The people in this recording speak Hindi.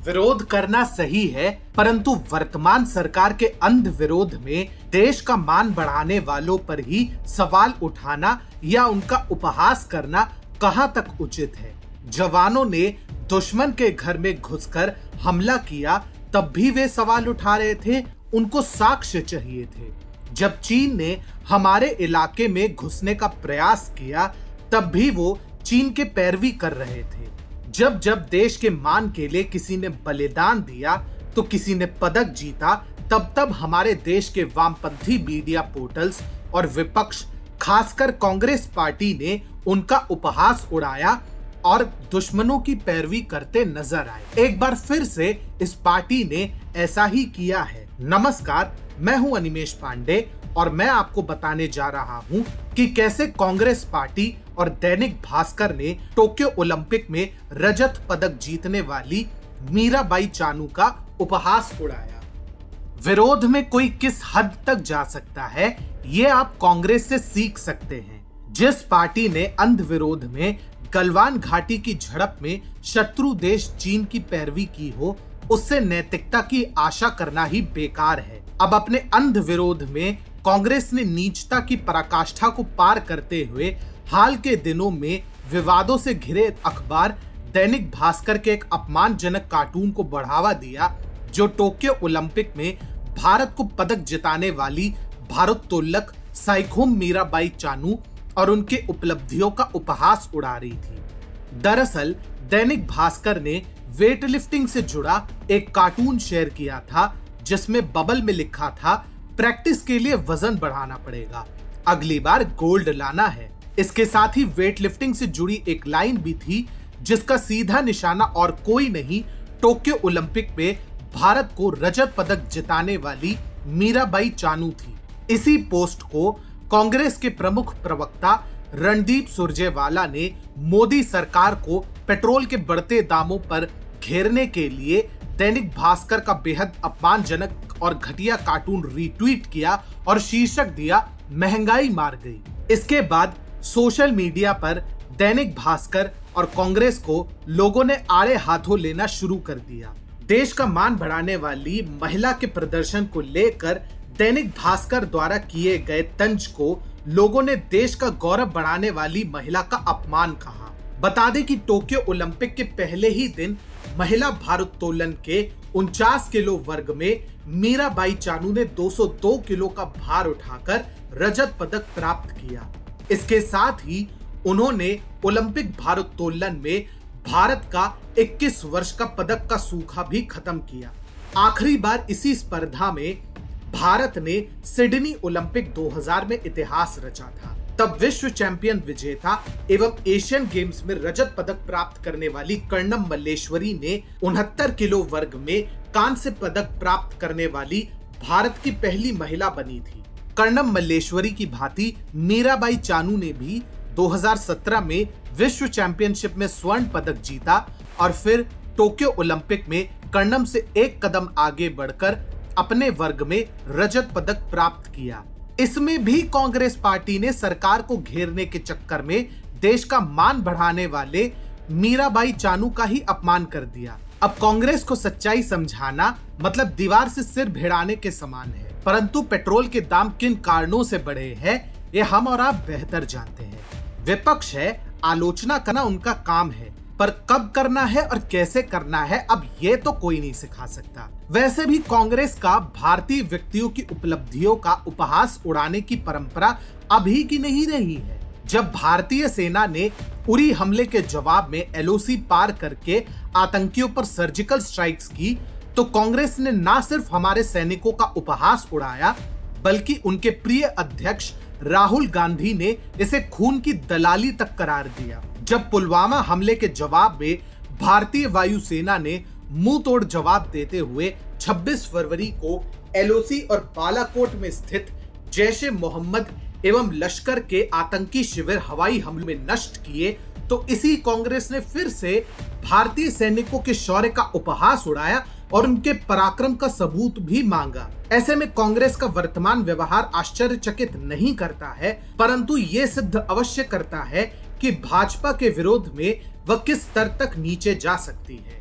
विरोध करना सही है, परंतु वर्तमान सरकार के अंध विरोध में देश का मान बढ़ाने वालों पर ही सवाल उठाना या उनका उपहास करना कहां तक उचित है। जवानों ने दुश्मन के घर में घुसकर हमला किया, तब भी वे सवाल उठा रहे थे, उनको साक्ष्य चाहिए थे। जब चीन ने हमारे इलाके में घुसने का प्रयास किया, तब भी वो चीन के पैरवी कर रहे थे। जब जब देश के मान के लिए किसी ने बलिदान दिया तो किसी ने पदक जीता, तब तब हमारे देश के वामपंथी मीडिया पोर्टल्स और विपक्ष, खासकर कांग्रेस पार्टी ने उनका उपहास उड़ाया और दुश्मनों की पैरवी करते नजर आए। एक बार फिर से इस पार्टी ने ऐसा ही किया है। नमस्कार, मैं हूं अनिमेश पांडे और मैं आपको बताने जा रहा हूं कि कैसे कांग्रेस पार्टी और दैनिक भास्कर ने टोक्यो ओलंपिक में रजत पदक जीतने वाली मीराबाई चानू का उपहास उड़ाया। विरोध में कोई किस हद तक जा सकता है, ये आप कांग्रेस से सीख सकते हैं। जिस पार्टी ने अंध विरोध में गलवान घाटी की झड़प में शत्रु देश चीन की पैरवी की हो, उससे नैतिकता की आशा करना ही बेकार है। अब अपने अंध विरोध में कांग्रेस ने नीचता की पराकाष्ठा को पार करते हुए हाल के दिनों में विवादों से घिरे अखबार दैनिक भास्कर के एक अपमानजनक कार्टून को बढ़ावा दिया, जो टोक्यो ओलंपिक में भारत को पदक जिताने वाली भारोत्तोलक साइखोम मीराबाई चानू और उनके उपलब्धियों का उपहास उड़ा रही थी। दरअसल दैनिक भास्कर ने वेट लिफ्टिंग से जुड़ा एक कार्टून शेयर किया था, जिसमें बबल में लिखा था, प्रैक्टिस के लिए वजन बढ़ाना पड़ेगा, अगली बार गोल्ड लाना है। इसके साथ ही वेट लिफ्टिंग से जुड़ी एक लाइन भी थी, जिसका सीधा निशाना और कोई नहीं, टोक्यो ओलंपिक में भारत को रजत पदक जिताने वाली मीराबाई चानू थी। इसी पोस्ट को कांग्रेस के प्रमुख प्रवक्ता रणदीप सुरजेवाला ने मोदी सरकार को पेट्रोल के बढ़ते दामों पर घेरने के लिए दैनिक भास्कर का बेहद अपमानजनक और घटिया कार्टून रीट्वीट किया और शीर्षक दिया, महंगाई मार गई। इसके बाद सोशल मीडिया पर दैनिक भास्कर और कांग्रेस को लोगों ने आड़े हाथों लेना शुरू कर दिया। देश का मान बढ़ाने वाली महिला के प्रदर्शन को लेकर दैनिक भास्कर द्वारा किए गए तंज को लोगों ने देश का गौरव बढ़ाने वाली महिला का अपमान कहा। बता दें कि टोक्यो ओलंपिक के पहले ही दिन महिला भारोत्तोलन के 49 किलो वर्ग में मीराबाई चानू ने 202 किलो का भार उठाकर रजत पदक प्राप्त किया। इसके साथ ही उन्होंने ओलंपिक भारोत्तोलन में भारत का 21 वर्ष का पदक का सूखा भी खत्म किया। आखिरी बार इसी स्पर्धा में भारत ने सिडनी ओलंपिक 2000 में इतिहास रचा था। तब विश्व चैंपियन विजेता एवं एशियन गेम्स में रजत पदक प्राप्त करने वाली कर्णम मल्लेश्वरी ने 69 किलो वर्ग में कांस्य पदक प्राप्त करने वाली भारत की पहली महिला बनी थी। कर्णम मल्लेश्वरी की भांति मीराबाई चानू ने भी 2017 में विश्व चैंपियनशिप में स्वर्ण पदक जीता और फिर टोक्यो ओलंपिक में कर्णम से एक कदम आगे बढ़कर अपने वर्ग में रजत पदक प्राप्त किया। इसमें भी कांग्रेस पार्टी ने सरकार को घेरने के चक्कर में देश का मान बढ़ाने वाले मीराबाई चानू का ही अपमान कर दिया। अब कांग्रेस को सच्चाई समझाना मतलब दीवार से सिर भिड़ाने के समान है। परंतु पेट्रोल के दाम किन कारणों से बढ़े हैं, ये हम और आप बेहतर जानते हैं। विपक्ष है, आलोचना करना उनका काम है, पर कब करना है और कैसे करना है, अब ये तो कोई नहीं सिखा सकता। वैसे भी कांग्रेस का भारतीय व्यक्तियों की उपलब्धियों का उपहास उड़ाने की परंपरा अभी की नहीं रही है। जब भारतीय सेना ने उरी हमले के जवाब में एलओसी पार करके आतंकियों पर सर्जिकल स्ट्राइक्स की, तो कांग्रेस ने न सिर्फ हमारे सैनिकों का उपहास उड़ाया, बल्कि उनके प्रिय अध्यक्ष राहुल गांधी ने इसे खून की दलाली तक करार दिया। जब पुलवामा हमले के जवाब में भारतीय वायुसेना ने मुंह तोड़ जवाब देते हुए 26 फरवरी को एलओसी और बालाकोट में स्थित जैश ए मोहम्मद एवं लश्कर के आतंकी शिविर हवाई हमले में नष्ट किए, तो इसी कांग्रेस ने फिर से भारतीय सैनिकों के शौर्य का उपहास उड़ाया और उनके पराक्रम का सबूत भी मांगा। ऐसे में कांग्रेस का वर्तमान व्यवहार आश्चर्यचकित नहीं करता है, परंतु ये सिद्ध अवश्य करता है कि भाजपा के विरोध में वह किस स्तर तक नीचे जा सकती है।